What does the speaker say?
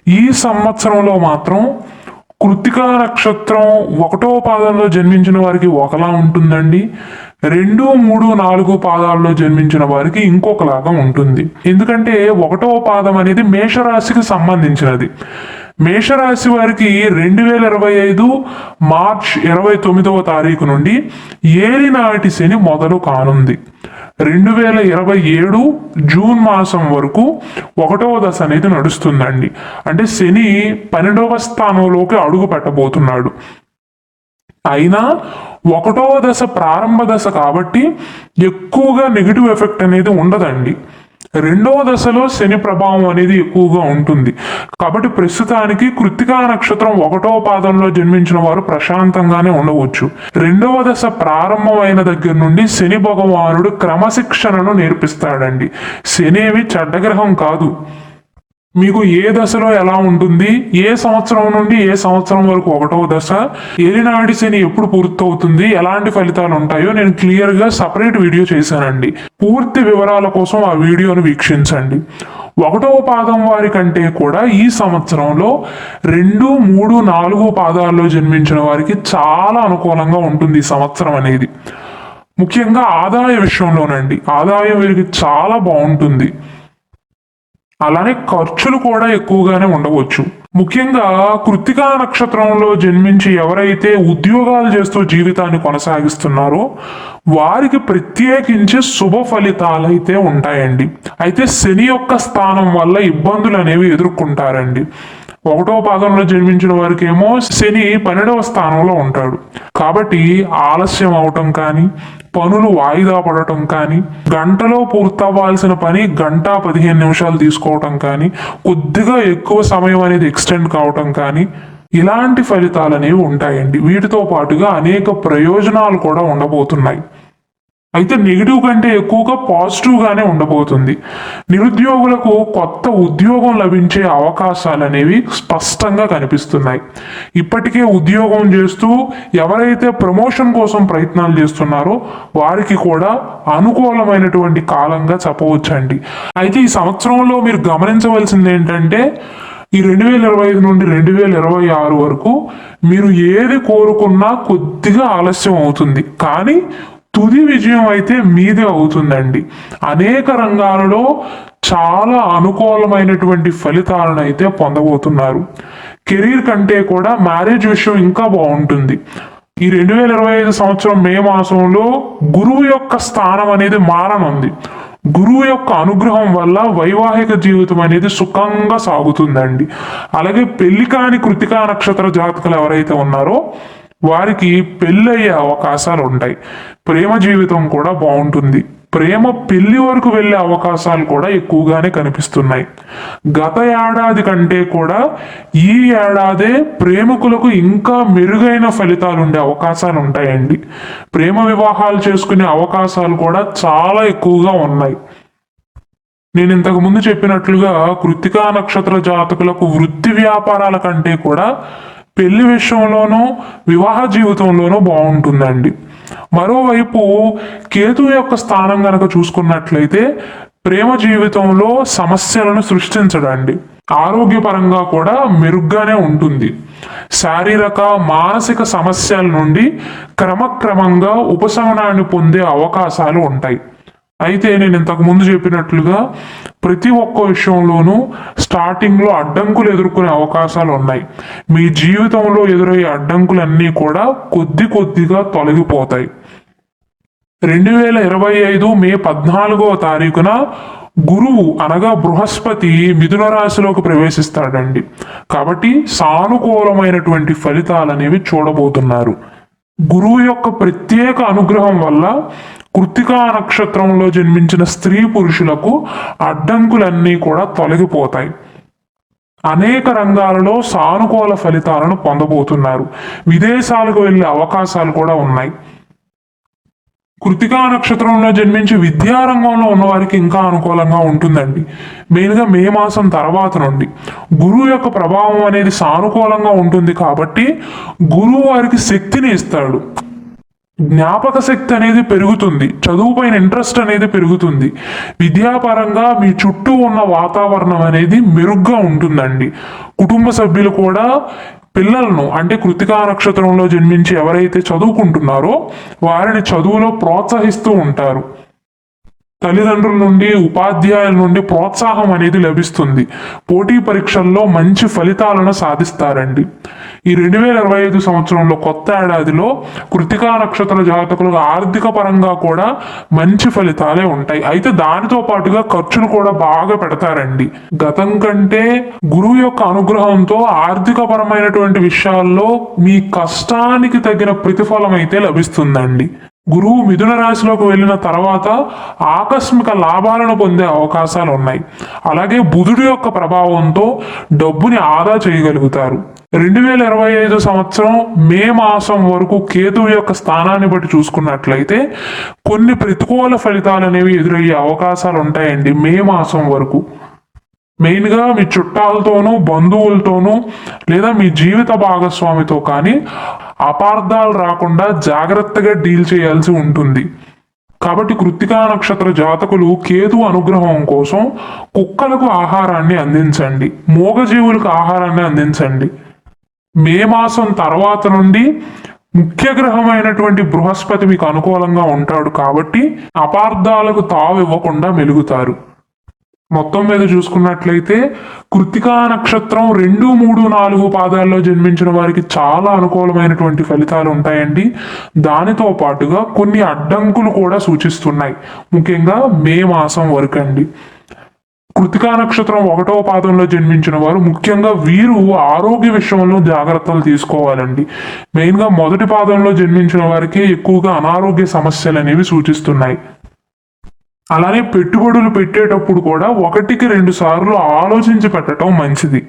ఈ సంవత్సరంలో మాత్రం కృత్తికా నక్షత్రం 1వ పాదంలో జన్మించిన వారికి ఒకలా ఉంటుందండి. 2, 3, 4 పాదాల్లో జన్మించిన వారికి ఇంకొకలాగా ఉంటుంది. ఎందుకంటే 1వ పాదం అనేది మేషరాశికి సంబంధించినది. మేషరాశి వారికి 2025 మార్చ్ 29వ తారీఖు నుండి ఏలినాటి శని మొదలు కానుంది. 2027 జూన్ మాసం వరకు 1వ దశ అనేది నడుస్తుందండి. అంటే శని 12వ స్థానంలోకి అడుగు పెట్టబోతున్నాడు. అయినా 1వ దశ ప్రారంభ దశ కాబట్టి ఎక్కువగా నెగిటివ్ ఎఫెక్ట్ అనేది ఉండదండి. 2వ దశలో శని ప్రభావం అనేది ఎక్కువగా ఉంటుంది. కాబట్టి ప్రస్తుతానికి కృత్తికా నక్షత్రం 1వ పాదంలో జన్మించిన వారు ప్రశాంతంగానే ఉండవచ్చు. 2వ దశ ప్రారంభమైన దగ్గర నుండి శని భగవానుడు క్రమశిక్షణను నేర్పిస్తాడండి. శని ఏమి చెడ్డగ్రహం కాదు. మీకు ఏ దశలో ఎలా ఉంటుంది, ఏ సంవత్సరం నుండి ఏ సంవత్సరం వరకు 1వ దశ, ఏలినాటి శని ఎప్పుడు పూర్తవుతుంది, ఎలాంటి ఫలితాలు ఉంటాయో నేను క్లియర్గా సపరేట్ వీడియో చేశానండి. పూర్తి వివరాల కోసం ఆ వీడియోను వీక్షించండి. 1వ పాదం వారి కంటే కూడా ఈ సంవత్సరంలో 2, 3, 4 పాదాల్లో జన్మించిన వారికి చాలా అనుకూలంగా ఉంటుంది ఈ సంవత్సరం అనేది. ముఖ్యంగా ఆదాయ విషయంలోనండి, ఆదాయం వీరికి చాలా బాగుంటుంది. అలానే ఖర్చులు కూడా ఎక్కువగానే ఉండవచ్చు. ముఖ్యంగా కృత్తికా నక్షత్రంలో జన్మించి ఎవరైతే ఉద్యోగాలు చేస్తూ జీవితాన్ని కొనసాగిస్తున్నారో వారికి ప్రత్యేకించి శుభ ఫలితాలు అయితే ఉంటాయండి. అయితే శని యొక్క స్థానం వల్ల ఇబ్బందులు అనేవి ఎదుర్కొంటారండి. 1వ పాదంలో జన్మించిన వారికి ఏమో శని 12వ స్థానంలో ఉంటాడు. కాబట్టి ఆలస్యం అవటం కానీ, పనులు వాయిదా పడటం కానీ, గంటలో పూర్తవ్వాల్సిన పని 1:15 తీసుకోవటం కానీ, కొద్దిగా ఎక్కువ సమయం అనేది ఎక్స్టెండ్ కావటం కానీ, ఇలాంటి ఫలితాలు అనేవి ఉంటాయండి. వీటితో పాటుగా అనేక ప్రయోజనాలు కూడా ఉండబోతున్నాయి. అయితే నెగిటివ్ కంటే ఎక్కువగా పాజిటివ్గానే ఉండబోతుంది. నిరుద్యోగులకు కొత్త ఉద్యోగం లభించే అవకాశాలు అనేవి స్పష్టంగా కనిపిస్తున్నాయి. ఇప్పటికే ఉద్యోగం చేస్తూ ఎవరైతే ప్రమోషన్ కోసం ప్రయత్నాలు చేస్తున్నారో వారికి కూడా అనుకూలమైనటువంటి కాలంగా చెప్పవచ్చండి. అయితే ఈ సంవత్సరంలో మీరు గమనించవలసింది ఏంటంటే ఈ 2025 నుండి 2026 వరకు మీరు ఏది కోరుకున్నా కొద్దిగా ఆలస్యం అవుతుంది, కానీ తుది విజయం అయితే మీదే అవుతుందండి. అనేక రంగాలలో చాలా అనుకూలమైనటువంటి ఫలితాలను అయితే పొందబోతున్నారు. కెరీర్ కంటే కూడా మ్యారేజ్ విషయం ఇంకా బాగుంటుంది. ఈ 2025 సంవత్సరం మే మాసంలో గురువు యొక్క స్థానం అనేది మారనుంది. గురువు యొక్క అనుగ్రహం వల్ల వైవాహిక జీవితం అనేది సుఖంగా సాగుతుందండి. అలాగే పెళ్లి కాని కృత్తికా నక్షత్ర జాతకులు ఎవరైతే ఉన్నారో వారికి పెళ్ళయ్యే అవకాశాలు ఉంటాయి. ప్రేమ జీవితం కూడా బాగుంటుంది. ప్రేమ పెళ్లి వరకు వెళ్ళే అవకాశాలు కూడా ఎక్కువగానే కనిపిస్తున్నాయి. గత ఏడాది కంటే కూడా ఈ ఏడాదే ప్రేమికులకు ఇంకా మెరుగైన ఫలితాలు ఉండే అవకాశాలు ఉంటాయండి. ప్రేమ వివాహాలు చేసుకునే అవకాశాలు కూడా చాలా ఎక్కువగా ఉన్నాయి. నేను ఇంతకు ముందు చెప్పినట్లుగా కృత్తికా నక్షత్ర జాతకులకు వృత్తి వ్యాపారాల కంటే కూడా పెళ్లి విషయంలోనూ వివాహ జీవితంలోనూ బాగుంటుందండి. మరోవైపు కేతు యొక్క స్థానం గనక చూసుకున్నట్లయితే ప్రేమ జీవితంలో సమస్యలను సృష్టించడండి. ఆరోగ్యపరంగా కూడా మెరుగ్గానే ఉంటుంది. శారీరక మానసిక సమస్యల నుండి క్రమక్రమంగా ఉపశమనాన్ని పొందే అవకాశాలు ఉంటాయి. అయితే నేను ఇంతకు ముందు చెప్పినట్లుగా ప్రతి ఒక్క విషయంలోనూ స్టార్టింగ్లో అడ్డంకులు ఎదుర్కొనే అవకాశాలు ఉన్నాయి. మీ జీవితంలో ఎదురయ్యే అడ్డంకులన్నీ కూడా కొద్ది కొద్దిగా తొలగిపోతాయి. 2025 మే 14వ తారీఖున గురువు అనగా బృహస్పతి మిథున రాశిలోకి ప్రవేశిస్తాడండి. కాబట్టి సానుకూలమైనటువంటి ఫలితాలు అనేవి చూడబోతున్నారు. గురువు యొక్క ప్రత్యేక అనుగ్రహం వల్ల కృత్తికా నక్షత్రంలో జన్మించిన స్త్రీ పురుషులకు అడ్డంకులన్నీ కూడా తొలగిపోతాయి. అనేక రంగాలలో సానుకూల ఫలితాలను పొందబోతున్నారు. విదేశాలకు వెళ్ళే అవకాశాలు కూడా ఉన్నాయి. కృత్తికా నక్షత్రంలో జన్మించి విద్యారంగంలో ఉన్న వారికి ఇంకా అనుకూలంగా ఉంటుందండి. మెయిన్గా మే మాసం తర్వాత నుండి గురువు యొక్క ప్రభావం అనేది సానుకూలంగా ఉంటుంది కాబట్టి గురువు వారికి శక్తిని ఇస్తాడు. జ్ఞాపక శక్తి అనేది పెరుగుతుంది, చదువుపైన ఇంట్రెస్ట్ అనేది పెరుగుతుంది, విద్యాపరంగా మీ చుట్టూ ఉన్న వాతావరణం అనేది మెరుగ్గా ఉంటుందండి. కుటుంబ సభ్యులు కూడా పిల్లలను అంటే కృతికా నక్షత్రంలో జన్మించి ఎవరైతే చదువుకుంటున్నారో వారిని చదువులో ప్రోత్సహిస్తూ ఉంటారు. తల్లిదండ్రుల నుండి ఉపాధ్యాయుల నుండి ప్రోత్సాహం అనేది లభిస్తుంది. పోటీ పరీక్షల్లో మంచి ఫలితాలను సాధిస్తారండి. ఈ 2025 సంవత్సరంలో కొత్త ఏడాదిలో కృతికా నక్షత్ర జాతకులకు ఆర్థిక పరంగా కూడా మంచి ఫలితాలే ఉంటాయి. అయితే దానితో పాటుగా ఖర్చులు కూడా బాగా పెడతారండి. గతం కంటే గురువు యొక్క అనుగ్రహంతో ఆర్థిక పరమైనటువంటి విషయాల్లో మీ కష్టానికి తగిన ప్రతిఫలం అయితే లభిస్తుందండి. గురువు మిథున రాశిలోకి వెళ్ళిన తర్వాత ఆకస్మిక లాభాలను పొందే అవకాశాలు ఉన్నాయి. అలాగే బుధుడి యొక్క ప్రభావంతో డబ్బుని ఆదా చేయగలుగుతారు. 2025 సంవత్సరం మే మాసం వరకు కేతువు యొక్క స్థానాన్ని బట్టి చూసుకున్నట్లయితే కొన్ని ప్రతికూల ఫలితాలు అనేవి ఎదురయ్యే అవకాశాలు ఉంటాయండి. మే మాసం వరకు మెయిన్గా మీ చుట్టాలతోనూ బంధువులతోనూ లేదా మీ జీవిత భాగస్వామితో కానీ అపార్థాలు రాకుండా జాగ్రత్తగా డీల్ చేయాల్సి ఉంటుంది. కాబట్టి కృత్తికా నక్షత్ర జాతకులు కేతు అనుగ్రహం కోసం కుక్కలకు ఆహారాన్ని అందించండి, మూగజీవులకు ఆహారాన్ని అందించండి. మే మాసం తర్వాత నుండి ముఖ్య గ్రహమైనటువంటి బృహస్పతి మీకు అనుకూలంగా ఉంటాడు కాబట్టి అపార్థాలకు తావు ఇవ్వకుండా మెలుగుతారు. మొత్తం మీద చూసుకున్నట్లయితే కృత్తికా నక్షత్రం 2, 3, 4 పాదాల్లో జన్మించిన వారికి చాలా అనుకూలమైనటువంటి ఫలితాలు ఉంటాయండి. దానితో పాటుగా కొన్ని అడ్డంకులు కూడా సూచిస్తున్నాయి, ముఖ్యంగా మే మాసం వరకు అండి. కృత్తికా నక్షత్రం 1వ పాదంలో జన్మించిన వారు ముఖ్యంగా వీరు ఆరోగ్య విషయంలో జాగ్రత్తలు తీసుకోవాలండి. మెయిన్గా మొదటి పాదంలో జన్మించిన వారికే ఎక్కువగా అనారోగ్య సమస్యలు అనేవి సూచిస్తున్నాయి. అలానే పెట్టుబడులు పెట్టేటప్పుడు కూడా 1కి 2 సార్లు ఆలోచించి పెట్టడం మంచిది.